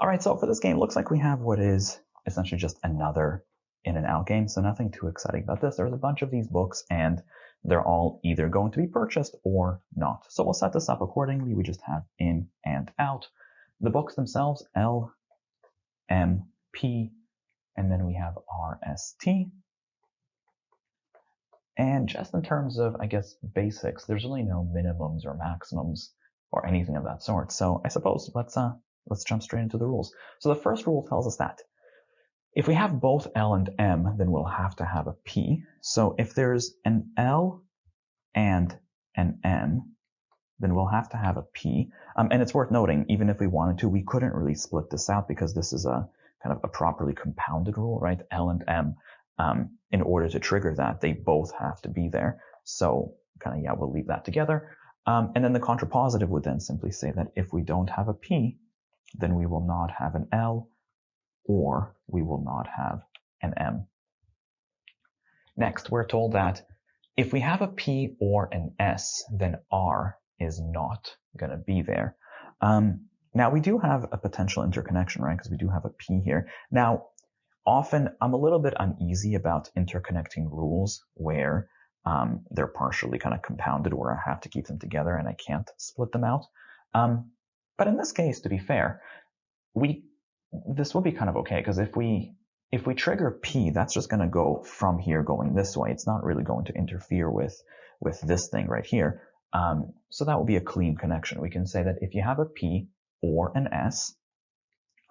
All right, so for this game, looks like we have what is essentially just another in and out game, so nothing too exciting about this. There's a bunch of these books, and they're all either going to be purchased or not. So we'll set this up accordingly. We just have in and out. The books themselves, L, M, P, and then we have R, S, T. And just in terms of, I guess, basics, there's really no minimums or maximums or anything of that sort. So I suppose let's jump straight into the rules. So the first rule tells us that if we have both L and M, then we'll have to have a P. So if there's an L and an M, then we'll have to have a P. And it's worth noting, even if we wanted to, we couldn't really split this out because this is a kind of a properly compounded rule, right? L and M, in order to trigger that, they both have to be there. So kind of, yeah, we'll leave that together. And then the contrapositive would then simply say that if we don't have a P, then we will not have an L, or we will not have an M. Next, we're told that if we have a P or an S, then R is not going to be there. Now, we do have a potential interconnection, right? Because we do have a P here. Now, often I'm a little bit uneasy about interconnecting rules where they're partially kind of compounded, where I have to keep them together and I can't split them out. But in this case, to be fair, this will be kind of okay, because if we trigger P, that's just going to go from here going this way. It's not really going to interfere with this thing right here. So that will be a clean connection. We can say that if you have a P or an S,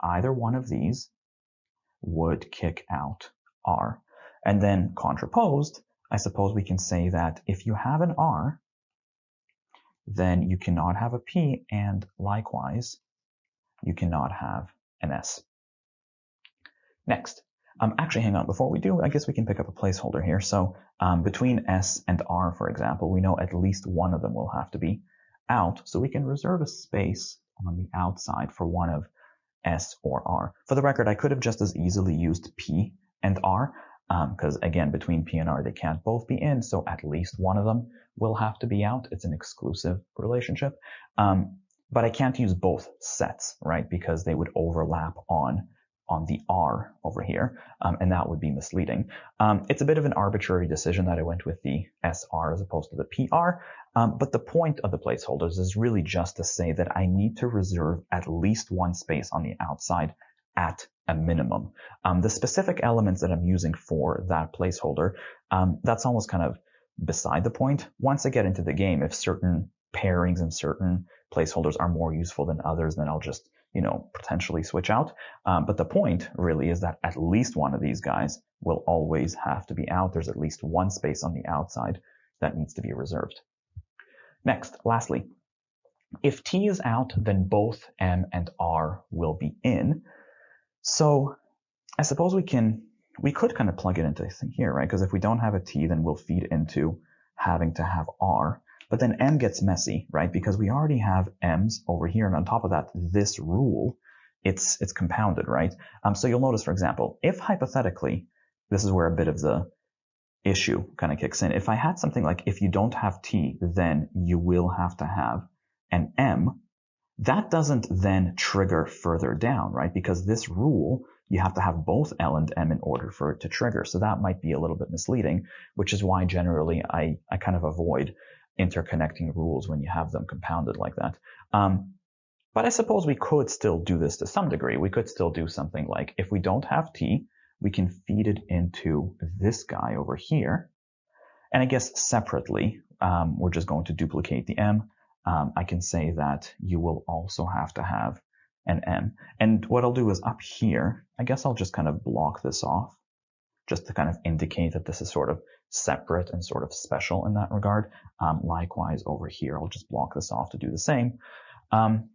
either one of these would kick out R. And then contraposed, I suppose we can say that if you have an R, then you cannot have a P, and likewise, you cannot have an S. Next, actually, hang on. Before we do, I guess we can pick up a placeholder here. So between S and R, for example, we know at least one of them will have to be out. So we can reserve a space on the outside for one of S or R. For the record, I could have just as easily used P and R, because again, between P and R, they can't both be in. So at least one of them will have to be out. It's an exclusive relationship. But I can't use both sets, right? Because they would overlap on the R over here, and that would be misleading. It's a bit of an arbitrary decision that I went with the SR as opposed to the PR, but the point of the placeholders is really just to say that I need to reserve at least one space on the outside at a minimum. The specific elements that I'm using for that placeholder, that's almost kind of beside the point. Once I get into the game, if certain pairings and certain placeholders are more useful than others, then I'll just, potentially switch out. But the point really is that at least one of these guys will always have to be out. There's at least one space on the outside that needs to be reserved. Next, lastly, if T is out, then both M and R will be in. So I suppose we could kind of plug it into here, right? Because if we don't have a T, then we'll feed into having to have R. But then M gets messy, right? Because we already have M's over here. And on top of that, this rule, it's compounded, right? So you'll notice, for example, if hypothetically, this is where a bit of the issue kind of kicks in. If I had something like, if you don't have T, then you will have to have an M, that doesn't then trigger further down, right? Because this rule, you have to have both L and M in order for it to trigger. So that might be a little bit misleading, which is why generally I kind of avoid interconnecting rules when you have them compounded like that. But I suppose we could still do this to some degree. We could still do something like, if we don't have T, we can feed it into this guy over here. And I guess separately, we're just going to duplicate the M. I can say that you will also have to have an M. And what I'll do is up here, I guess I'll just kind of block this off, just to kind of indicate that this is sort of separate and sort of special in that regard. Likewise over here, I'll just block this off to do the same. And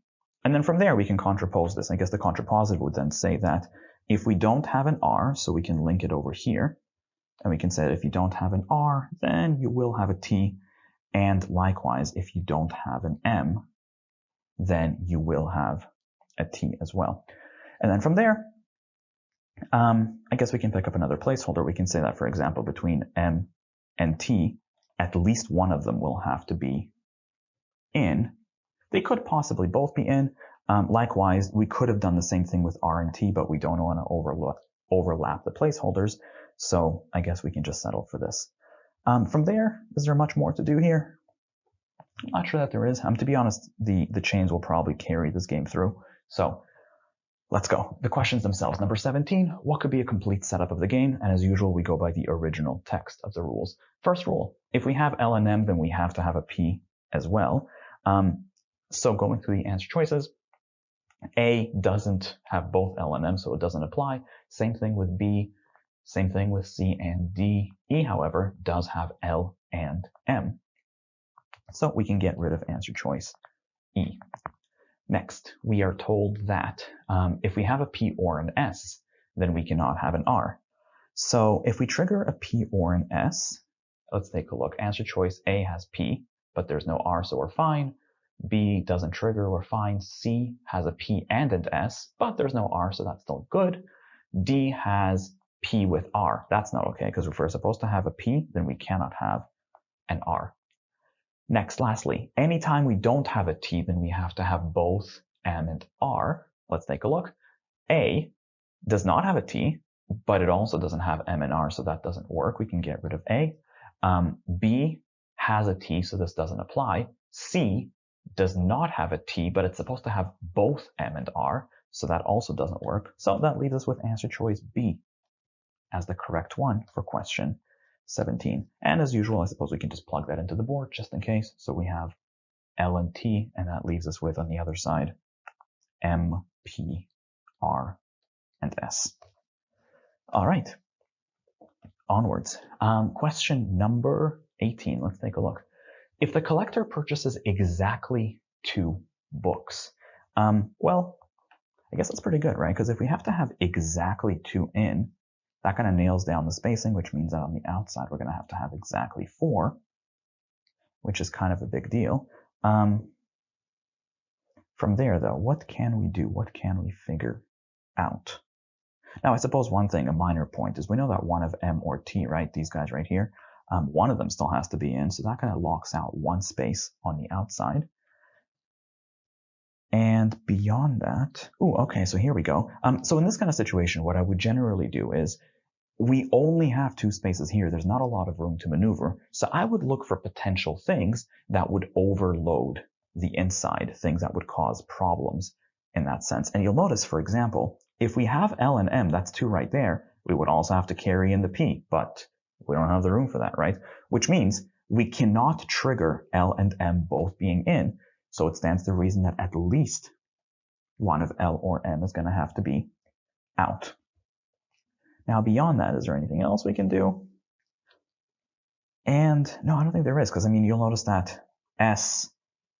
then from there, we can contrapose this. I guess the contrapositive would then say that if we don't have an R, so we can link it over here, and we can say that if you don't have an R, then you will have a T. And likewise, if you don't have an M, then you will have a T as well. And then from there, I guess we can pick up another placeholder. We can say that, for example, between M and T, at least one of them will have to be in. They could possibly both be in, Likewise, we could have done the same thing with R and T, but we don't want to overlap the placeholders. So I guess we can just settle for this. From there, is there much more to do here? I'm not sure that there is. To be honest, the chains will probably carry this game through. So let's go. The questions themselves. Number 17, what could be a complete setup of the game? And as usual, we go by the original text of the rules. First rule, if we have L and M, then we have to have a P as well. So going through the answer choices, A doesn't have both L and M, so it doesn't apply. Same thing with B, same thing with C and D. E, however, does have L and M. So we can get rid of answer choice E. Next, we are told that if we have a P or an S, then we cannot have an R. So if we trigger a P or an S, let's take a look. Answer choice A has P, but there's no R, so we're fine. B doesn't trigger, we're fine. C has a P and an S, but there's no R, so that's still good. D has P with R. That's not okay, because if we're supposed to have a P, then we cannot have an R. Next, lastly, anytime we don't have a T, then we have to have both M and R. Let's take a look. A does not have a T, but it also doesn't have M and R, so that doesn't work. We can get rid of A. B has a T, so this doesn't apply. C does not have a T, but it's supposed to have both M and R, so that also doesn't work. So that leaves us with answer choice B as the correct one for question 17. And as usual, I suppose we can just plug that into the board just in case. So we have L and T, and that leaves us with, on the other side, M, P, R, and S. All right, onwards. Question number 18, let's take a look. If the collector purchases exactly 2 books, well, I guess that's pretty good, right? Because if we have to have exactly 2 in, that kind of nails down the spacing, which means that on the outside, we're going to have exactly 4, which is kind of a big deal. From there, though, what can we do? What can we figure out? Now, I suppose one thing, a minor point, is we know that one of M or T, right, these guys right here, one of them still has to be in, so that kind of locks out one space on the outside. And beyond that, okay, so here we go. So in this kind of situation, what I would generally do is we only have 2 spaces here. There's not a lot of room to maneuver. So I would look for potential things that would overload the inside, things that would cause problems in that sense. And you'll notice, for example, if we have L and M, that's 2 right there, we would also have to carry in the P, but we don't have the room for that, right? Which means we cannot trigger L and M both being in. So it stands to reason that at least one of L or M is going to have to be out. Now, beyond that, is there anything else we can do? And no, I don't think there is, because I mean, you'll notice that S,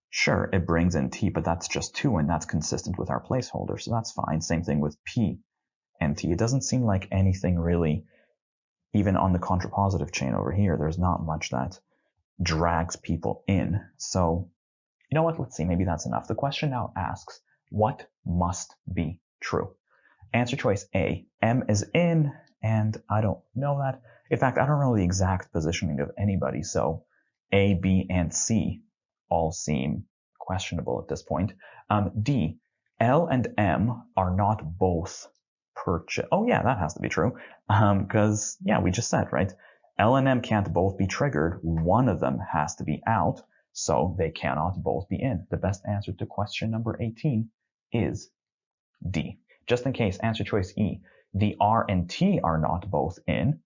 sure, it brings in T, but that's just 2, and that's consistent with our placeholder, so that's fine. Same thing with P and T. It doesn't seem like anything really, even on the contrapositive chain over here, there's not much that drags people in. So, you know what? Let's see. Maybe that's enough. The question now asks, what must be true? Answer choice A, M is in, and I don't know that. In fact, I don't know the exact positioning of anybody, so A, B, and C all seem questionable at this point. D, L and M are not both purchased. Oh yeah, that has to be true, because yeah, we just said, right? L and M can't both be triggered. One of them has to be out, so they cannot both be in. The best answer to question number 18 is D. Just in case, answer choice E, the R and T are not both in.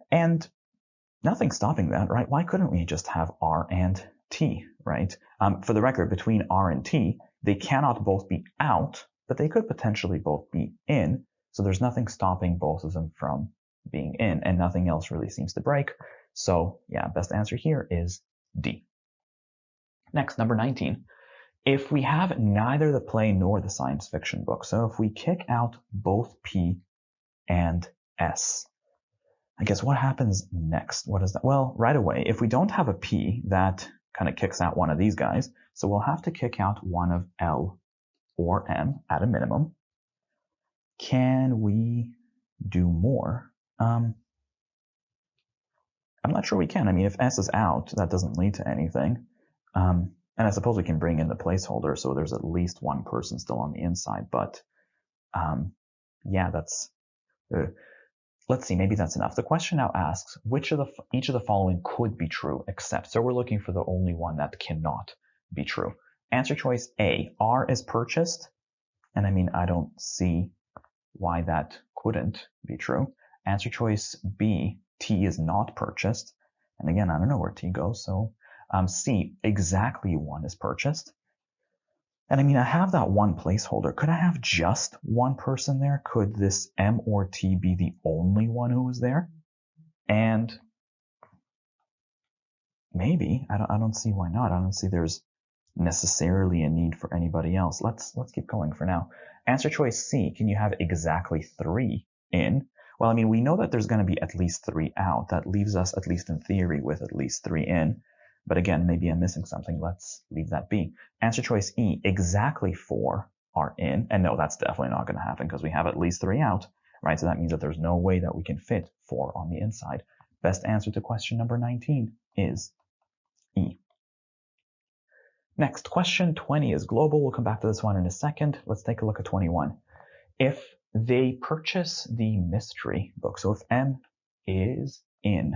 And nothing's stopping that, right? Why couldn't we just have R and T, right? For the record, between R and T, they cannot both be out, but they could potentially both be in. So there's nothing stopping both of them from being in, and nothing else really seems to break. So yeah, best answer here is D. Next, number 19. If we have neither the play nor the science fiction book, so if we kick out both P and S, I guess what happens next? What is that? Well, right away, if we don't have a P, that kind of kicks out one of these guys. So we'll have to kick out one of L or M at a minimum. Can we do more? I'm not sure we can. I mean, if S is out, that doesn't lead to anything. And I suppose we can bring in the placeholder, so there's at least one person still on the inside. But yeah, that's. Let's see, maybe that's enough. The question now asks each of the following could be true, except. So we're looking for the only one that cannot be true. Answer choice A, R is purchased. And I mean, I don't see why that couldn't be true. Answer choice B, T is not purchased. And again, I don't know where T goes. So C, exactly one is purchased. And I mean, I have that one placeholder. Could I have just one person there? Could this M or T be the only one who was there? And maybe. I don't see why not. I don't see there's necessarily a need for anybody else. Let's keep going for now. Answer choice C, can you have exactly 3 in? Well, I mean, we know that there's going to be at least 3 out. That leaves us, at least in theory, with at least 3 in. But again, maybe I'm missing something. Let's leave that be. Answer choice E, exactly 4 are in. And no, that's definitely not going to happen because we have at least 3 out, right? So that means that there's no way that we can fit 4 on the inside. Best answer to question number 19 is E. Next, question 20 is global. We'll come back to this one in a second. Let's take a look at 21. If they purchase the mystery book, so if M is in,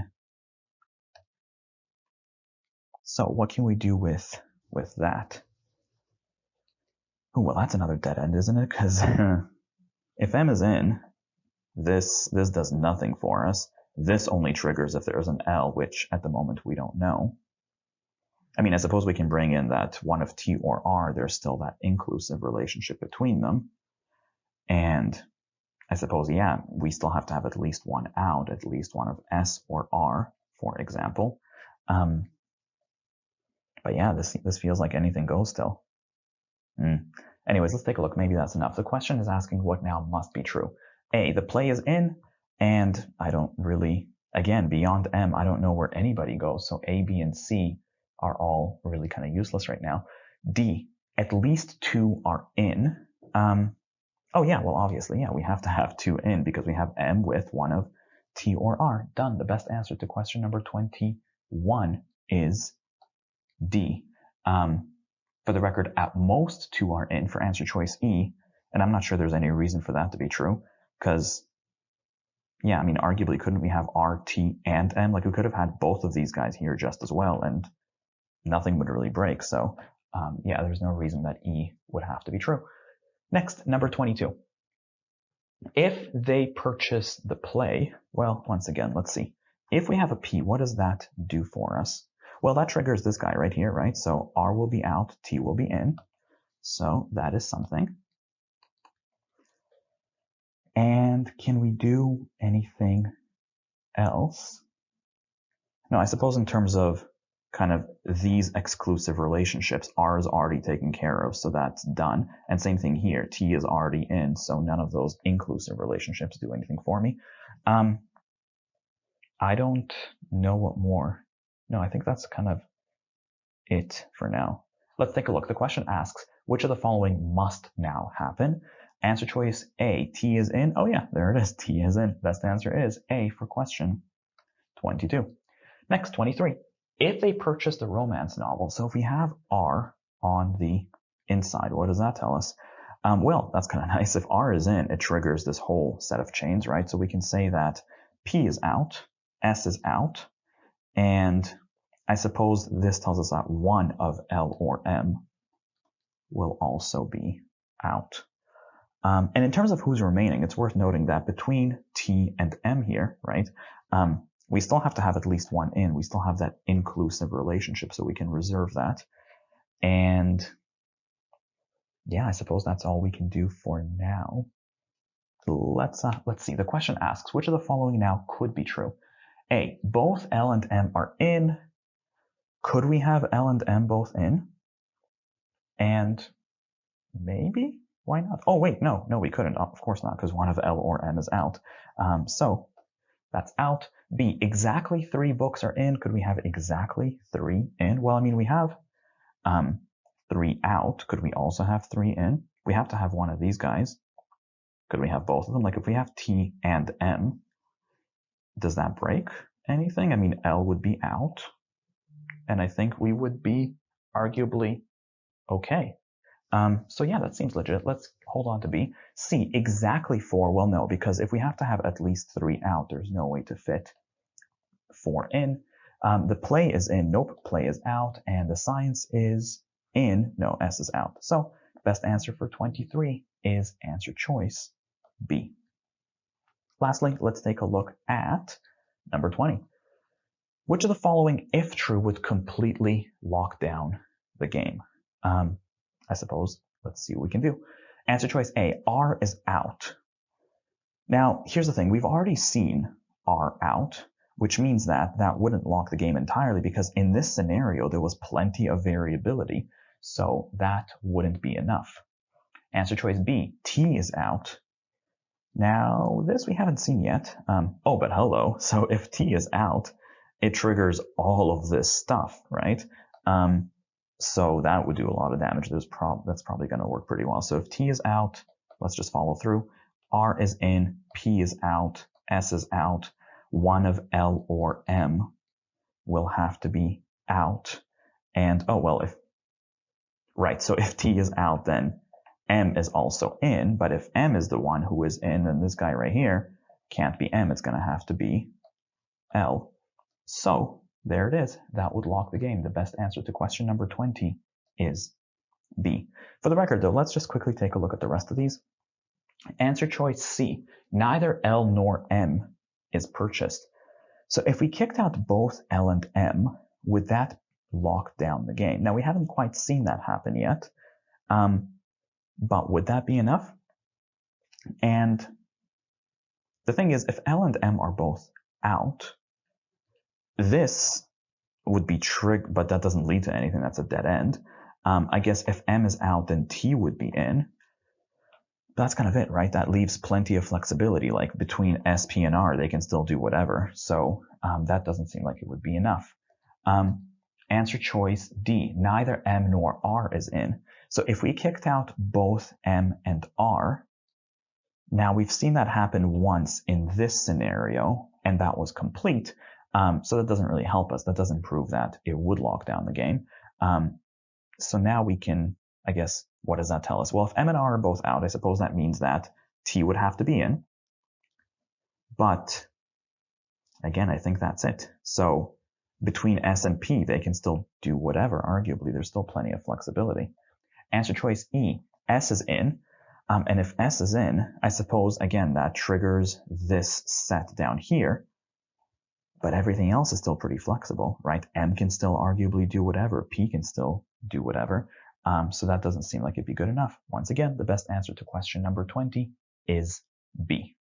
so what can we do with that? Oh, well, that's another dead end, isn't it? Because if M is in, this does nothing for us. This only triggers if there's an L, which at the moment we don't know. I mean, I suppose we can bring in that one of T or R, there's still that inclusive relationship between them. And I suppose, yeah, we still have to have at least one out, at least one of S or R, for example. But yeah, this feels like anything goes still. Anyways, let's take a look. Maybe that's enough. The question is asking what now must be true. A, the play is in, and I don't really, again, beyond M, I don't know where anybody goes. So A, B, and C are all really kind of useless right now. D, at least 2 are in. Oh yeah, well obviously, yeah, we have to have 2 in because we have M with one of T or R. Done. The best answer to question number 21 is D. For the record, at most 2 are in for answer choice E, and I'm not sure there's any reason for that to be true, because, yeah, I mean, arguably, couldn't we have R, T, and M? Like, we could have had both of these guys here just as well, and nothing would really break. So, yeah, there's no reason that E would have to be true. Next, number 22. If they purchase the play, well, once again, let's see. If we have a P, what does that do for us? Well, that triggers this guy right here, right? So R will be out, T will be in. So that is something. And can we do anything else? No, I suppose in terms of kind of these exclusive relationships, R is already taken care of, so that's done. And same thing here, T is already in, so none of those inclusive relationships do anything for me. I don't know what more. No, I think that's kind of it for now. Let's take a look. The question asks, which of the following must now happen? Answer choice A, T is in. Oh yeah, there it is, T is in. Best answer is A for question 22. Next, 23. If they purchase the romance novel, so if we have R on the inside, what does that tell us? Well, that's kind of nice. If R is in, it triggers this whole set of chains, right? So we can say that P is out, S is out, and I suppose this tells us that one of L or M will also be out. And in terms of who's remaining, it's worth noting that between T and M here, right, we still have to have at least one in. We still have that inclusive relationship, so we can reserve that. And yeah, I suppose that's all we can do for now. Let's see. The question asks, which of the following now could be true? A, both L and M are in. Could we have L and M both in? And maybe? Why not? Oh, wait, no, we couldn't. Of course not, because one of L or M is out. So that's out. B, exactly 3 books are in. Could we have exactly 3 in? Well, I mean, we have 3 out. Could we also have 3 in? We have to have one of these guys. Could we have both of them? Like if we have T and M, does that break anything? I mean, L would be out, and I think we would be arguably okay. So yeah, that seems legit. Let's hold on to B. C, exactly 4. Well, no, because if we have to have at least 3 out, there's no way to fit 4 in. The play is in. Nope, play is out. And the science is in. No, S is out. So best answer for 23 is answer choice B. Lastly, let's take a look at number 20. Which of the following, if true, would completely lock down the game? I suppose, let's see what we can do. Answer choice A, R is out. Now, here's the thing. We've already seen R out, which means that that wouldn't lock the game entirely because in this scenario, there was plenty of variability, so that wouldn't be enough. Answer choice B, T is out. Now, this we haven't seen yet. Oh, but hello. So if T is out, it triggers all of this stuff, right? So that would do a lot of damage. That's probably going to work pretty well. So if T is out, let's just follow through. R is in, P is out, S is out. One of L or M will have to be out. And, oh, well, so if T is out, then M is also in. But if M is the one who is in, then this guy right here can't be M. It's going to have to be L. So there it is. That would lock the game. The best answer to question number 20 is B. For the record, though, let's just quickly take a look at the rest of these. Answer choice C. Neither L nor M is purchased. So if we kicked out both L and M, would that lock down the game? Now, we haven't quite seen that happen yet, but would that be enough? And the thing is, if L and M are both out, this would be triggered, but that doesn't lead to anything. That's a dead end. I guess if M is out, then T would be in. That's kind of it, right? That leaves plenty of flexibility. Like between S, P, and R, they can still do whatever. So that doesn't seem like it would be enough. Answer choice D. Neither M nor R is in. So if we kicked out both M and R, now we've seen that happen once in this scenario, and that was complete. So that doesn't really help us. That doesn't prove that it would lock down the game. So now we can, I guess, what does that tell us? Well, if M and R are both out, I suppose that means that T would have to be in. But again, I think that's it. So between S and P, they can still do whatever. Arguably, there's still plenty of flexibility. Answer choice E, S is in. And if S is in, I suppose, again, that triggers this set down here. But everything else is still pretty flexible, right? M can still arguably do whatever. P can still do whatever. So that doesn't seem like it'd be good enough. Once again, the best answer to question number 20 is B.